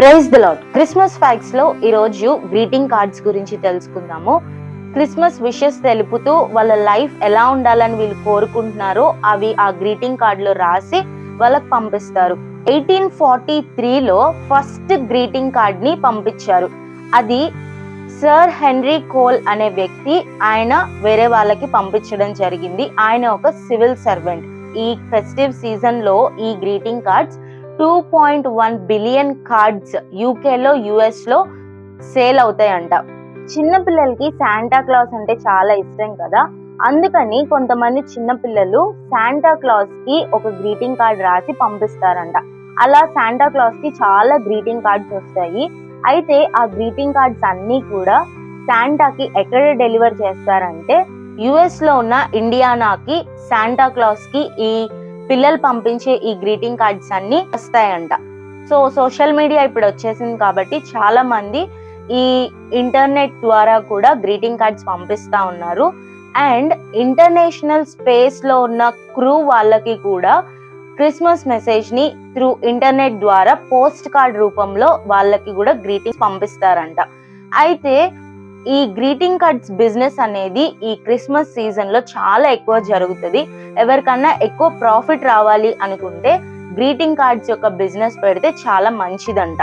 Praise the lord. Christmas facts లో ఈరోజు greeting cards గురించి తెలుసుకుందాము. క్రిస్మస్ విషెస్ తెలుపుతూ వాళ్ళ లైఫ్ ఎలా ఉండాలని వీళ్ళు కోరుకుంటున్నారో అవి ఆ గ్రీటింగ్ కార్డ్ లో రాసి వాళ్ళకి పంపిస్తారు. 1843లో ఫస్ట్ గ్రీటింగ్ కార్డ్ ని పంపించారు. అది సర్ హెన్రీ కోల్ అనే వ్యక్తి ఆయన వేరే వాళ్ళకి పంపించడం జరిగింది. ఆయన ఒక సివిల్ సర్వెంట్. ఈ ఫెస్టివ్ సీజన్ లో ఈ గ్రీటింగ్ కార్డ్స్ 2.1 బిలియన్ కార్డ్స్ యూకేలో యుఎస్ లో సేల్ అవుతాయంట. చిన్న పిల్లలకి శాంటా క్లాస్ అంటే చాలా ఇష్టం కదా, అందుకని కొంతమంది చిన్న పిల్లలు శాంటా క్లాస్ కి ఒక గ్రీటింగ్ కార్డ్ రాసి పంపిస్తారంట. అలా శాంటా క్లాస్ కి చాలా గ్రీటింగ్ కార్డ్స్ వస్తాయి. అయితే ఆ గ్రీటింగ్ కార్డ్స్ అన్ని కూడా శాంటాకి ఎక్కడ డెలివర్ చేస్తారంటే యుఎస్ లో ఉన్న ఇండియానాకి శాంటా క్లాస్ కి ఈ పిల్లలు పంపించే ఈ గ్రీటింగ్ కార్డ్స్ అన్ని వస్తాయంట. సో సోషల్ మీడియా ఇప్పుడు వచ్చేసింది కాబట్టి చాలా మంది ఈ ఇంటర్నెట్ ద్వారా కూడా గ్రీటింగ్ కార్డ్స్ పంపిస్తా ఉన్నారు. అండ్ ఇంటర్నేషనల్ స్పేస్ లో ఉన్న క్రూ వాళ్ళకి కూడా క్రిస్మస్ మెసేజ్ ని త్రూ ఇంటర్నెట్ ద్వారా పోస్ట్ కార్డ్ రూపంలో వాళ్ళకి కూడా గ్రీటింగ్స్ పంపిస్తారంట. అయితే ఈ గ్రీటింగ్ కార్డ్స్ బిజినెస్ అనేది ఈ క్రిస్మస్ సీజన్ లో చాలా ఎక్కువ జరుగుతుంది. ఎవరికన్నా ఎక్కువ ప్రాఫిట్ రావాలి అనుకుంటే గ్రీటింగ్ కార్డ్స్ యొక్క బిజినెస్ పెడితే చాలా మంచిదంట.